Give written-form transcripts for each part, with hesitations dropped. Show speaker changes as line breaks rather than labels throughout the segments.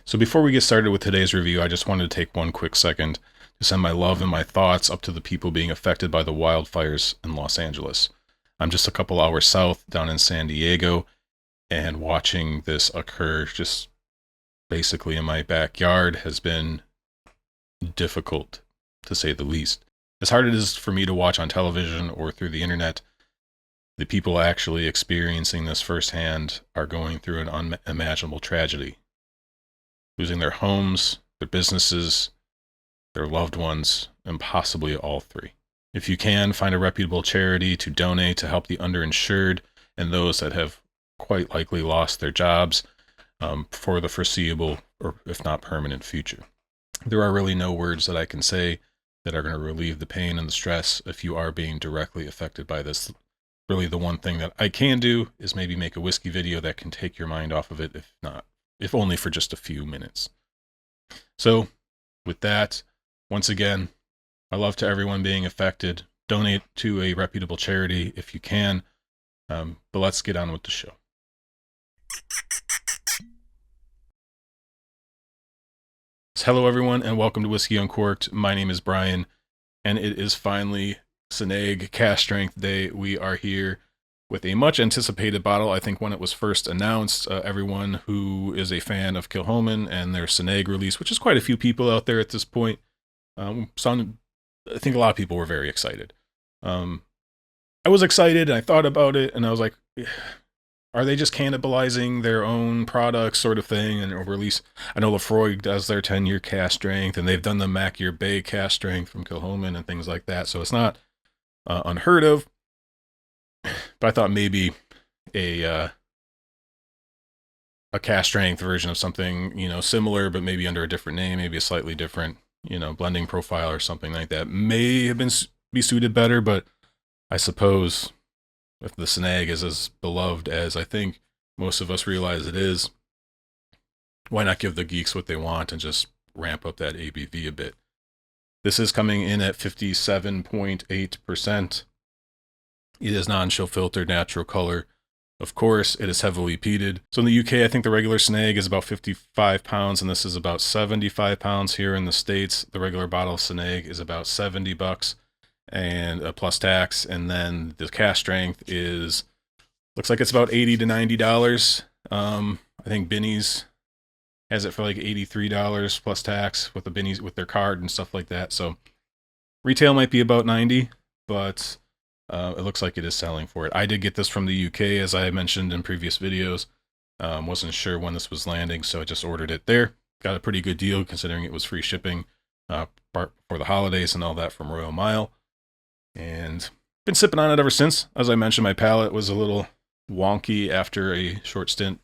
So before we get started with today's review, I just wanted to take one quick second to send my love and my thoughts up to the people being affected by the wildfires in Los Angeles. I'm just a couple hours south down in San Diego, and watching this occur just basically in my backyard has been difficult, to say the least. As hard as it is for me to watch on television or through the internet, the people actually experiencing this firsthand are going through an unimaginable tragedy. Losing their homes, their businesses, their loved ones, and possibly all three. If you can, find a reputable charity to donate to help the underinsured and those that have quite likely lost their jobs for the foreseeable, or if not permanent, future. There are really no words that I can say that are going to relieve the pain and the stress if you are being directly affected by this. Really, the one thing that I can do is maybe make a whiskey video that can take your mind off of it, if only for just a few minutes. So, with that, once again, my love to everyone being affected. Donate to a reputable charity if you can. But let's get on with the show. Hello, everyone, and welcome to Whiskey Uncorked. My name is Brian, and it is finally Sanaig Cask Strength Day. We are here with a much anticipated bottle. I think when it was first announced, everyone who is a fan of Kilchoman and their Sanaig release, which is quite a few people out there at this point, I think a lot of people were very excited. I was excited, and I thought about it, and I was like, are they just cannibalizing their own products sort of thing and release? I know Lefroy does their 10-year cask strength, and they've done the Mac-Year Bay cask strength from Kilchoman and things like that, so it's not unheard of. But I thought maybe a cask strength version of something, similar, but maybe under a different name, maybe a slightly different, blending profile or something like that may have be suited better. But I suppose if the Sanaig is as beloved as I think most of us realize it is, why not give the geeks what they want and just ramp up that ABV a bit? This is coming in at 57.8%. It is non-chill filtered, natural color. Of course, it is heavily peated. So in the UK, I think the regular Sanaig is about 55 pounds, and this is about 75 pounds here in the States. The regular bottle of Sanaig is about $70 and plus tax, and then the cask strength looks like it's about $80 to $90. I think Binny's has it for like $83 plus tax with the Binny's with their card and stuff like that. So retail might be about $90, but it looks like it is selling for it. I did get this from the UK, as I mentioned in previous videos. Wasn't sure when this was landing, so I just ordered it there. Got a pretty good deal considering it was free shipping for the holidays and all that from Royal Mile. And been sipping on it ever since. As I mentioned, my palate was a little wonky after a short stint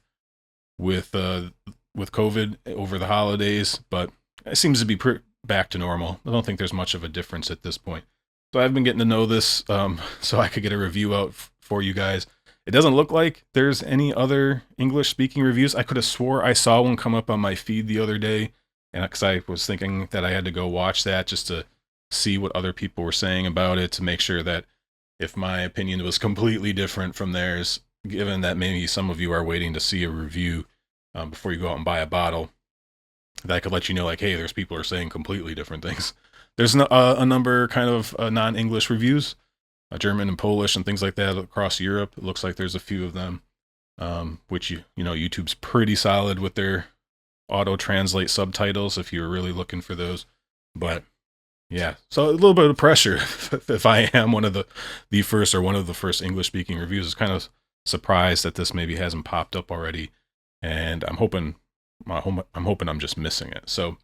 with COVID over the holidays, but it seems to be back to normal. I don't think there's much of a difference at this point. So I've been getting to know this so I could get a review out for you guys. It doesn't look like there's any other English-speaking reviews. I could have swore I saw one come up on my feed the other day, and because I was thinking that I had to go watch that just to see what other people were saying about it, to make sure that if my opinion was completely different from theirs, given that maybe some of you are waiting to see a review before you go out and buy a bottle, that I could let you know, like, hey, there's people who are saying completely different things. There's a number kind of non-English reviews, German and Polish and things like that across Europe. It looks like there's a few of them, which YouTube's pretty solid with their auto-translate subtitles if you're really looking for those. But yeah, so a little bit of pressure if I am one of the first or one of the first English-speaking reviews. Is kind of surprised that this maybe hasn't popped up already, and I'm hoping I'm just missing it. So,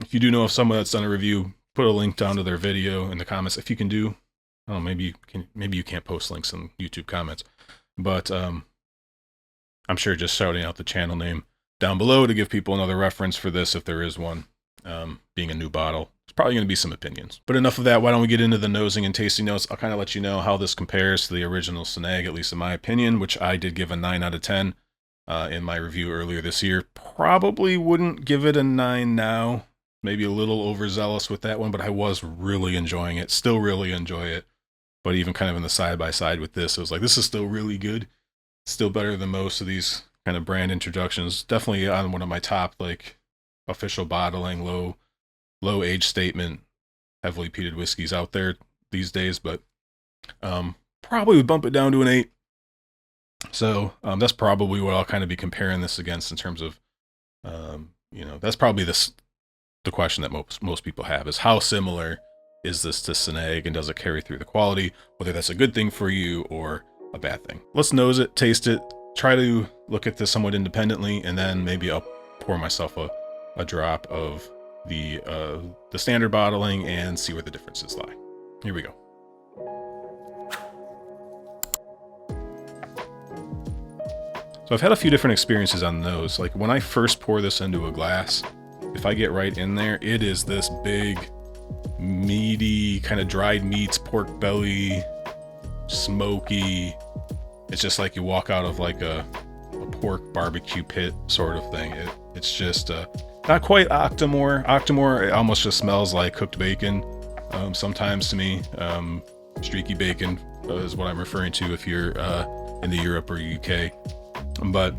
if you do know of someone that's done a review, put a link down to their video in the comments if you can do. I don't know, maybe you can't post links in YouTube comments, but I'm sure just shouting out the channel name down below to give people another reference for this if there is one. Being a new bottle, it's probably going to be some opinions. But enough of that. Why don't we get into the nosing and tasting notes? I'll kind of let you know how this compares to the original Sanaig, at least in my opinion, which I did give a 9 out of 10 in my review earlier this year. Probably wouldn't give it a 9 now. Maybe a little overzealous with that one, but I was really enjoying it. Still really enjoy it. But even kind of in the side-by-side with this, it was like, this is still really good. Still better than most of these kind of brand introductions. Definitely on one of my top like official bottling, low age statement, heavily peated whiskeys out there these days, but probably would bump it down to an 8. So that's probably what I'll kind of be comparing this against in terms of, that's probably the question that most people have is how similar is this to Sanaig, and does it carry through the quality, whether that's a good thing for you or a bad thing. Let's nose it, taste it, try to look at this somewhat independently, and then maybe I'll pour myself a drop of the standard bottling and see where the differences lie. Here we go. So I've had a few different experiences on those. Like when I first pour this into a glass, if I get right in there, it is this big, meaty, kind of dried meats, pork belly, smoky. It's just like you walk out of like a pork barbecue pit sort of thing. It's just not quite Octomore. Octomore, it almost just smells like cooked bacon. Sometimes to me, streaky bacon is what I'm referring to if you're in the Europe or UK. But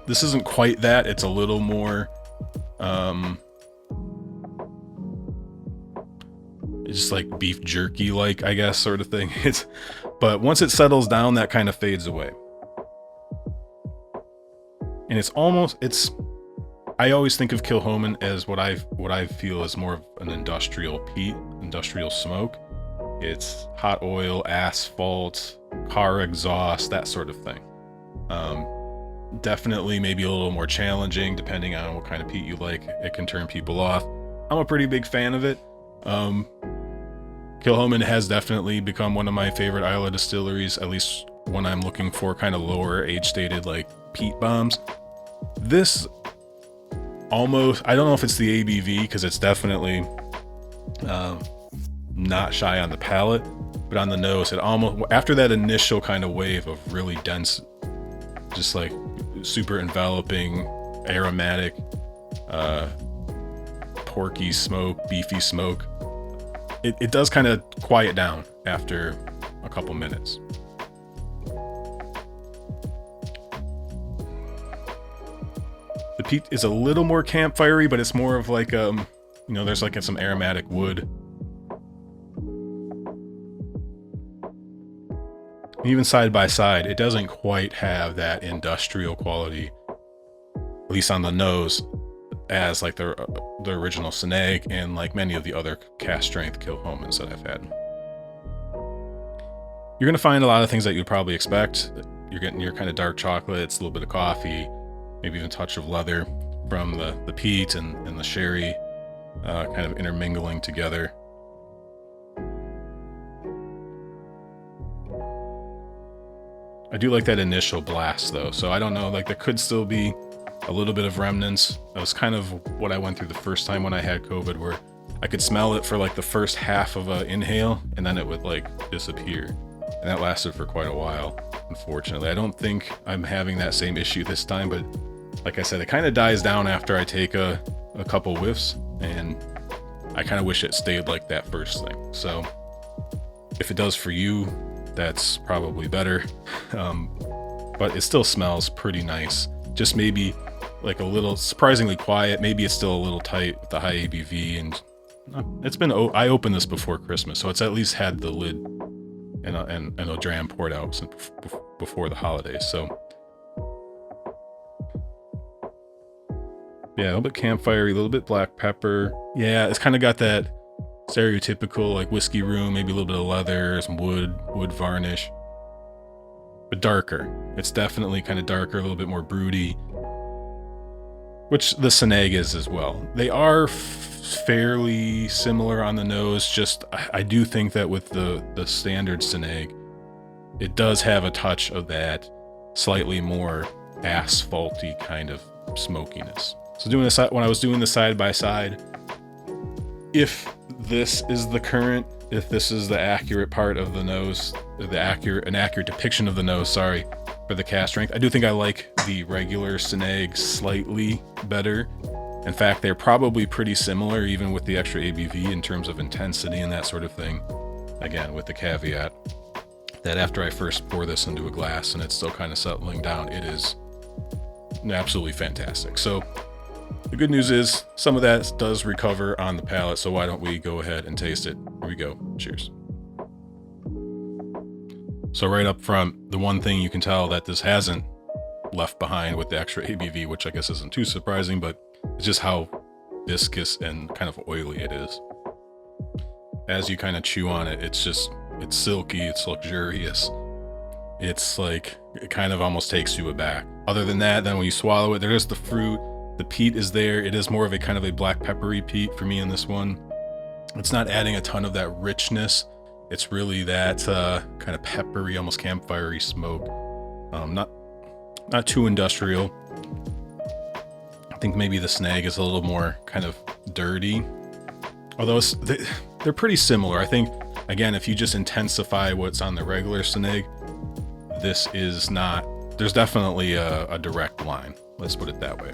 this isn't quite that. It's a little more it's just like beef jerky like, I guess, sort of thing. But once it settles down, that kind of fades away. And I always think of Kilchoman as what I feel is more of an industrial peat, industrial smoke. It's hot oil, asphalt, car exhaust, that sort of thing. Definitely maybe a little more challenging depending on what kind of peat you like. It can turn people off. I'm a pretty big fan of it. Kilchoman has definitely become one of my favorite Islay distilleries, at least when I'm looking for kind of lower age stated like peat bombs. This almost, I don't know if it's the ABV because it's definitely not shy on the palate, but on the nose, it almost, after that initial kind of wave of really dense, just like super enveloping, aromatic, porky smoke, beefy smoke, it does kind of quiet down after a couple minutes. The peat is a little more campfirey, but it's more of like, there's like some aromatic wood. Even side by side, it doesn't quite have that industrial quality, at least on the nose, as like the original Sanaig and like many of the other cask strength Kilchomans that I've had. You're gonna find a lot of things that you'd probably expect. You're getting your kind of dark chocolates, a little bit of coffee, maybe even a touch of leather from the peat and the sherry kind of intermingling together. I do like that initial blast though, so I don't know, like there could still be a little bit of remnants. That was kind of what I went through the first time when I had COVID, where I could smell it for like the first half of an inhale and then it would like disappear. And that lasted for quite a while, unfortunately. I don't think I'm having that same issue this time, but like I said, it kind of dies down after I take a couple whiffs, and I kind of wish it stayed like that first thing. So if it does for you, that's probably better. But it still smells pretty nice. Just maybe like a little surprisingly quiet. Maybe it's still a little tight with the high ABV, and it's been, I opened this before Christmas, so it's at least had the lid and a dram poured out since before the holidays. So yeah, a little bit campfire, a little bit black pepper. Yeah, it's kind of got that stereotypical like whiskey room, maybe a little bit of leather, some wood varnish, but darker. It's definitely kind of darker, a little bit more broody, which the Sanaig is as well. They are fairly similar on the nose. Just I do think that with the standard Sanaig, it does have a touch of that slightly more asphalty kind of smokiness. So doing this, when I was doing the side by side, if this is the current, if this is the accurate part of the nose, an accurate depiction of the nose, sorry, for the cask strength, I do think I like the regular Sanaig slightly better. In fact, they're probably pretty similar, even with the extra ABV in terms of intensity and that sort of thing. Again, with the caveat that after I first pour this into a glass and it's still kind of settling down, it is absolutely fantastic. So the good news is some of that does recover on the palate, so why don't we go ahead and taste it? Here we go. Cheers. So right up front, the one thing you can tell that this hasn't left behind with the extra ABV, which I guess isn't too surprising, but it's just how viscous and kind of oily it is. As you kind of chew on it, it's silky, it's luxurious. It's like, it kind of almost takes you aback. Other than that, then when you swallow it, there is the fruit, the peat is there. It is more of a kind of a black peppery peat for me in this one. It's not adding a ton of that richness. It's really that kind of peppery, almost campfirey smoke. Not too industrial. I think maybe the Sanaig is a little more kind of dirty. Although they're pretty similar. I think, again, if you just intensify what's on the regular Sanaig, this is not, there's definitely a direct line. Let's put it that way.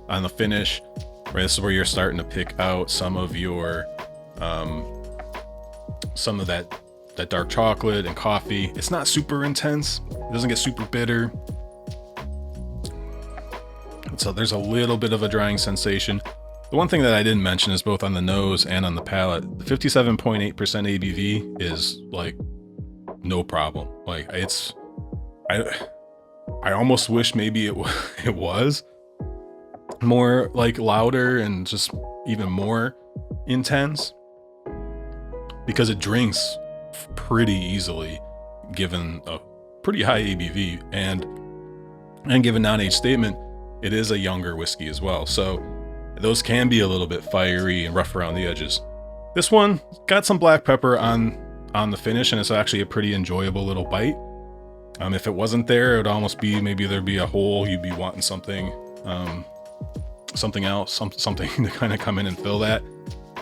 On the finish, right, this is where you're starting to pick out some of your, some of that dark chocolate and coffee. It's not super intense. It doesn't get super bitter. So there's a little bit of a drying sensation. The one thing that I didn't mention is both on the nose and on the palate, the 57.8% ABV is like no problem. Like it's, I almost wish maybe it was more like louder and just even more intense, because it drinks pretty easily given a pretty high ABV and given non-age statement, it is a younger whiskey as well. So those can be a little bit fiery and rough around the edges. This one got some black pepper on the finish, and it's actually a pretty enjoyable little bite. If it wasn't there, it would almost be, maybe there'd be a hole, you'd be wanting something something else, something to kind of come in and fill that.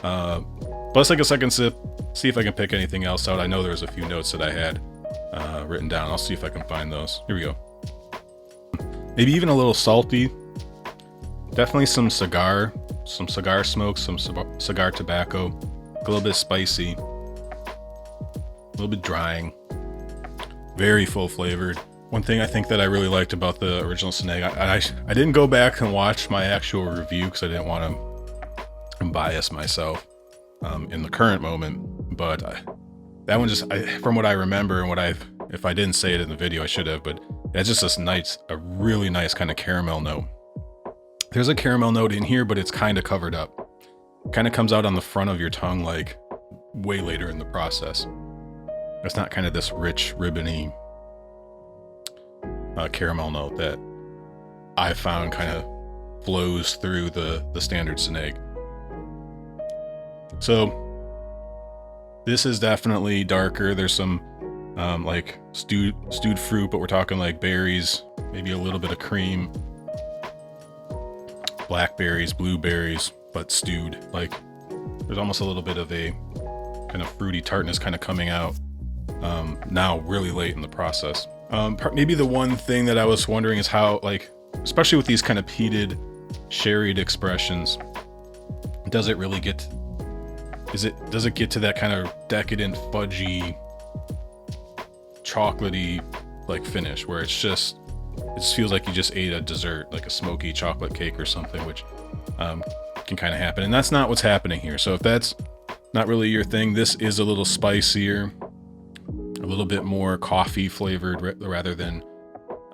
But let's take a second sip, see if I can pick anything else out. I know there's a few notes that I had written down. I'll see if I can find those. Here we go. Maybe even a little salty. Definitely some cigar smoke, some cigar tobacco, a little bit spicy, a little bit drying, very full flavored. One thing I think that I really liked about the original Sanaig, I didn't go back and watch my actual review because I didn't want to bias myself in the current moment, but that one just, from what I remember and if I didn't say it in the video, I should have, but it's just a really nice kind of caramel note. There's a caramel note in here, but it's kind of covered up. It kind of comes out on the front of your tongue like way later in the process. It's not kind of this rich, ribbony caramel note that I found kind of flows through the standard Sanaig. So this is definitely darker. There's some like stewed fruit, but we're talking like berries, maybe a little bit of cream, blackberries, blueberries, but stewed. Like there's almost a little bit of a kind of fruity tartness kind of coming out now really late in the process. Maybe the one thing that I was wondering is how, like, especially with these kind of peated, sherried expressions, does it really get, does it get to that kind of decadent, fudgy, chocolatey like finish where it just feels like you just ate a dessert, like a smoky chocolate cake or something, which can kind of happen. And that's not what's happening here. So if that's not really your thing, this is a little spicier, a little bit more coffee flavored rather than,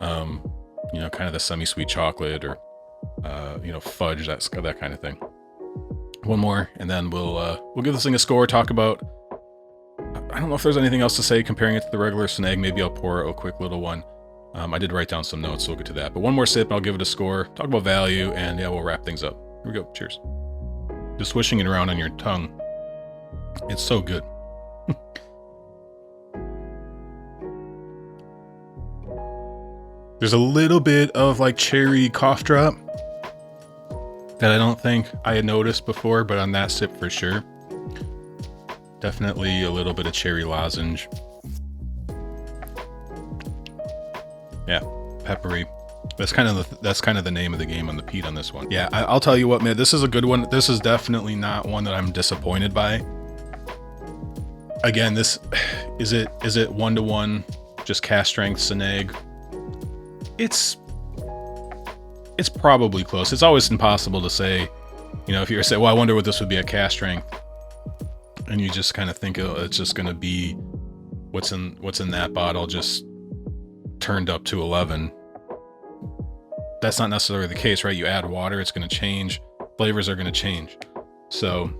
you know, kind of the semi-sweet chocolate or, you know, fudge, that kind of thing. One more, and then we'll give this thing a score, talk about, I don't know if there's anything else to say comparing it to the regular Sanaig. Maybe I'll pour a quick little one. I did write down some notes, so we'll get to that. But one more sip, I'll give it a score, talk about value, and yeah, we'll wrap things up. Here we go. Cheers. Just swishing it around on your tongue. It's so good. There's a little bit of like cherry cough drop that I don't think I had noticed before, but on that sip for sure. Definitely a little bit of cherry lozenge. Yeah, peppery. That's kind of the name of the game on the peat on this one. Yeah, I'll tell you what, man, this is a good one. This is definitely not one that I'm disappointed by. Again, this is it 1-to-1 just cask strength Sanaig? It's probably close. It's always impossible to say, you know, if you're saying, well, I wonder what this would be at cask strength, and you just kind of think, oh, it's just going to be what's in that bottle just turned up to 11. That's not necessarily the case, right? You add water, it's going to change. Flavors are going to change. So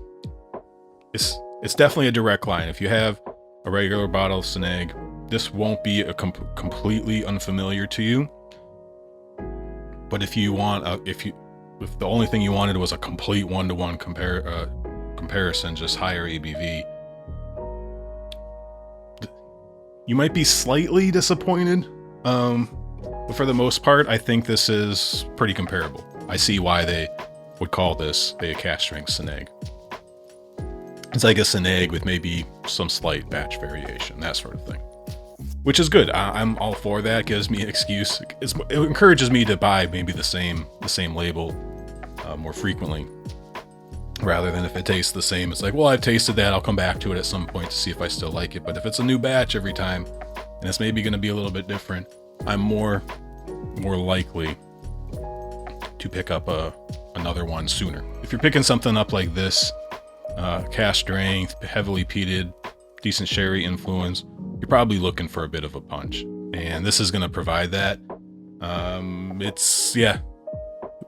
it's definitely a direct line. If you have a regular bottle of Sanaig, this won't be a completely unfamiliar to you. But if you want, if the only thing you wanted was a complete 1-to-1 comparison, just higher ABV, you might be slightly disappointed. But for the most part, I think this is pretty comparable. I see why they would call this a cask strength Sanaig. It's like a Sanaig with maybe some slight batch variation, that sort of thing, which is good. I'm all for that. It gives me an excuse. It encourages me to buy maybe the same label more frequently, rather than if it tastes the same, it's like, well, I've tasted that, I'll come back to it at some point to see if I still like it. But if it's a new batch every time, and it's maybe going to be a little bit different, I'm more likely to pick up another one sooner. If you're picking something up like this, cask strength, heavily peated, decent sherry influence, you're probably looking for a bit of a punch, and this is going to provide that.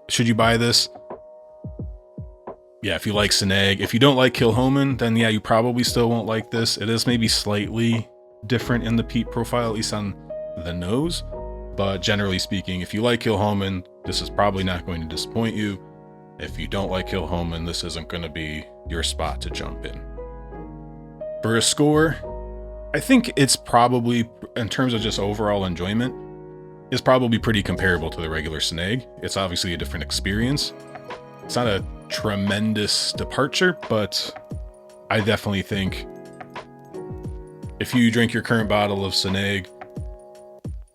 Should you buy this? Yeah, if you like Sanaig. If you don't like Kilchoman, then yeah, you probably still won't like this. It is maybe slightly different in the peat profile, at least on the nose, but generally speaking, if you like Kilchoman, this is probably not going to disappoint you. If you don't like Kilchoman, this isn't going to be your spot to jump in. For a score, I think it's probably, in terms of just overall enjoyment, is probably pretty comparable to the regular Sanaig. It's obviously a different experience. It's not a tremendous departure, but I definitely think if you drink your current bottle of Sanaig,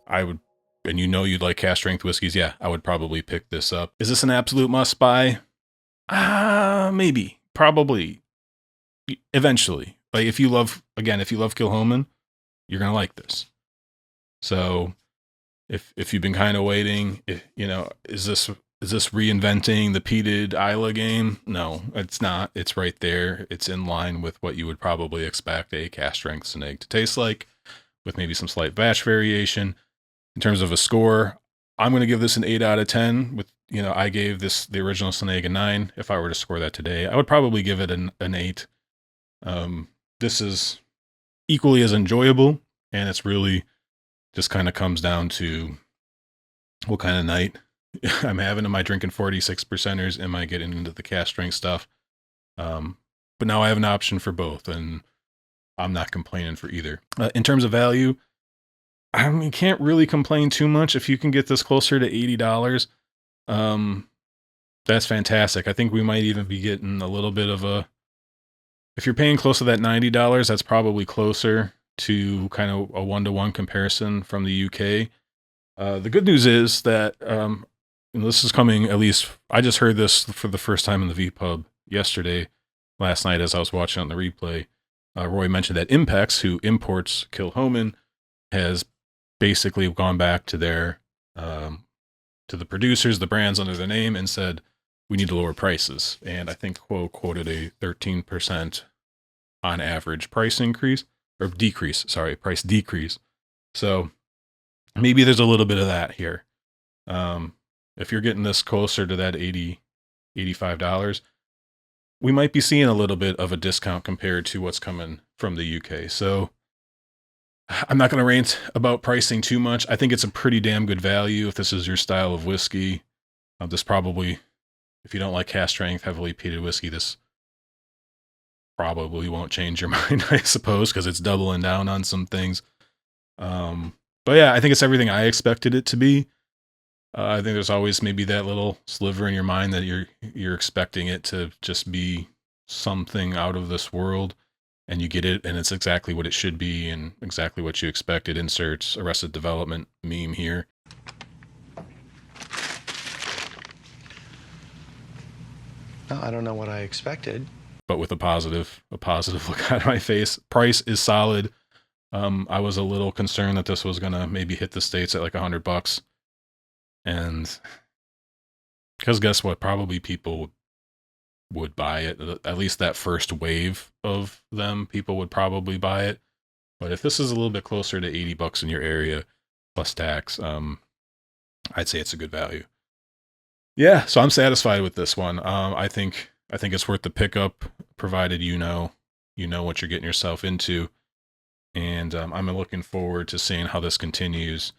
I would, and you know you'd like cask strength whiskeys, yeah, I would probably pick this up. Is this an absolute must buy? Maybe, probably, eventually. Like if you love Kilchoman, you're gonna like this. So if you've been kind of waiting, is this reinventing the peated Isla game? No, it's not. It's right there. It's in line with what you would probably expect a cask strength Sanaig to taste like, with maybe some slight batch variation. In terms of a score, I'm going to give this an 8 out of 10. With, I gave the original Sanaig a 9. If I were to score that today, I would probably give it an 8. This is equally as enjoyable, and it's really just kind of comes down to what kind of night I'm having. Am I drinking 46%ers? Am I getting into the cask strength stuff? But now I have an option for both, and I'm not complaining for either. In terms of value, I mean, can't really complain too much. If you can get this closer to $80, that's fantastic. I think we might even be getting a little bit of if you're paying close to that $90, that's probably closer to kind of a 1-to-1 comparison from the UK. The good news is that this is coming, at least I just heard this for the first time in the VPub last night as I was watching on the replay. Roy mentioned that Impex, who imports Kilchoman, has basically gone back to their to the producers, the brands under their name, and said, we need to lower prices. And I think Quo quoted a 13% on average price decrease. So maybe there's a little bit of that here. If you're getting this closer to that $85, we might be seeing a little bit of a discount compared to what's coming from the UK. So I'm not going to rant about pricing too much. I think it's a pretty damn good value if this is your style of whiskey. This probably, if you don't like cask strength, heavily peated whiskey, this probably won't change your mind, I suppose, because it's doubling down on some things. But yeah, I think it's everything I expected it to be. I think there's always maybe that little sliver in your mind that you're expecting it to just be something out of this world, and you get it, and it's exactly what it should be and exactly what you expected. Inserts Arrested Development meme here.
Well, I don't know what I expected.
but with a positive look on my face. Price is solid. I was a little concerned that this was gonna maybe hit the States at like $100, and because guess what? Probably people would buy it. At least that first wave of them, people would probably buy it. But if this is a little bit closer to $80 in your area plus tax, I'd say it's a good value. Yeah, so I'm satisfied with this one. I think it's worth the pickup, provided you know what you're getting yourself into. And I'm looking forward to seeing how this continues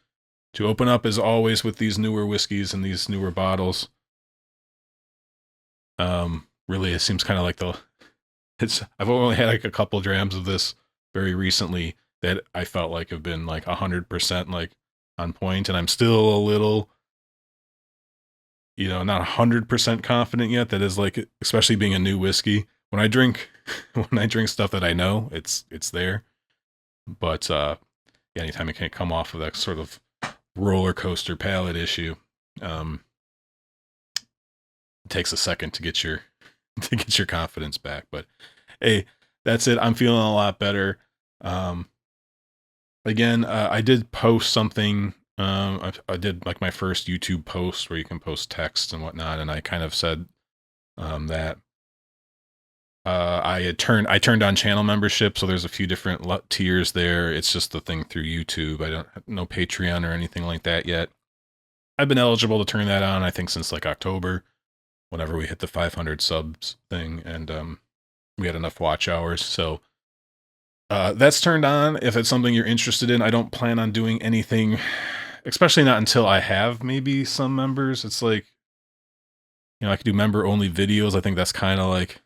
to open up, as always, with these newer whiskeys and these newer bottles. Really, it seems kind of like I've only had like a couple drams of this very recently that I felt like have been like 100% like on point, and I'm still a little, not 100% confident yet. That is like, especially being a new whiskey. When I drink stuff that I know, it's there. But anytime it can come off of that sort of roller coaster palate issue, it takes a second to get your confidence back. But hey, that's it. I'm feeling a lot better. Again, I did post something. I did like my first YouTube post where you can post text and whatnot, and I kind of said that I turned on channel membership, so there's a few different tiers there. It's just the thing through YouTube. I don't no Patreon or anything like that yet. I've been eligible to turn that on, I think, since like October, whenever we hit the 500 subs thing, and we had enough watch hours. So that's turned on. If it's something you're interested in, I don't plan on doing anything, especially not until I have maybe some members. It's like, I could do member only videos. I think that's kind of like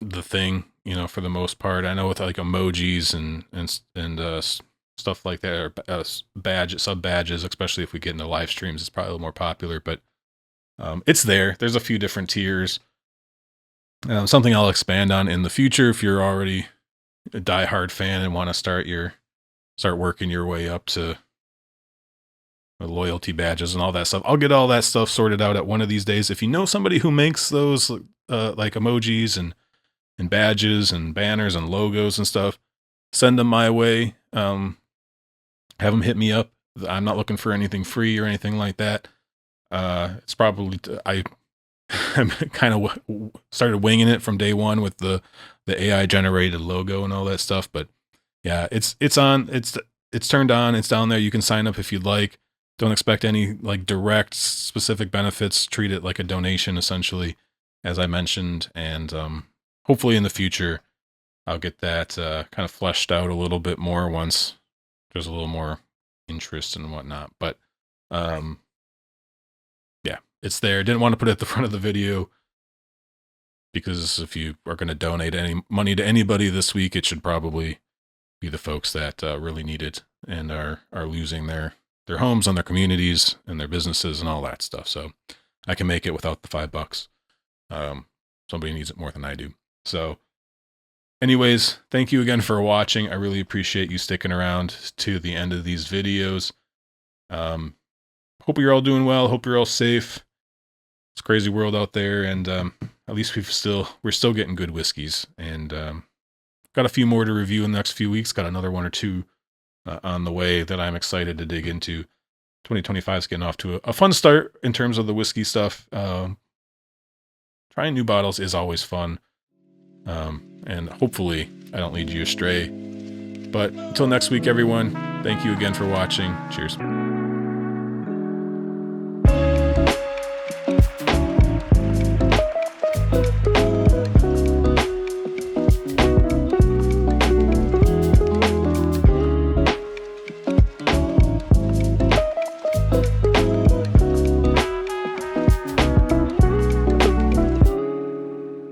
the thing, for the most part. I know with like emojis and stuff like that, or sub badges, especially if we get into live streams, it's probably a little more popular, but it's there. There's a few different tiers. Something I'll expand on in the future if you're already a diehard fan and want to start working your way up to the loyalty badges and all that stuff. I'll get all that stuff sorted out at one of these days. If you know somebody who makes those like emojis and badges and banners and logos and stuff, send them my way. Have them hit me up. I'm not looking for anything free or anything like that. It's probably I'm kind of started winging it from day one with the AI generated logo and all that stuff. But yeah, it's turned on. It's down there. You can sign up if you'd like. Don't expect any like direct specific benefits. Treat it like a donation, essentially, as I mentioned. And hopefully in the future, I'll get that kind of fleshed out a little bit more once there's a little more interest and whatnot. But yeah, it's there. Didn't want to put it at the front of the video because if you are going to donate any money to anybody this week, it should probably be the folks that really need it and are losing their homes and their communities and their businesses and all that stuff. So I can make it without the $5. Somebody needs it more than I do. So anyways, thank you again for watching. I really appreciate you sticking around to the end of these videos. Hope you're all doing well. Hope you're all safe. It's a crazy world out there, and at least we're still getting good whiskeys, and got a few more to review in the next few weeks. Got another one or two on the way that I'm excited to dig into. 2025 is getting off to a fun start in terms of the whiskey stuff. Trying new bottles is always fun, and hopefully I don't lead you astray. But until next week, everyone, thank you again for watching. Cheers.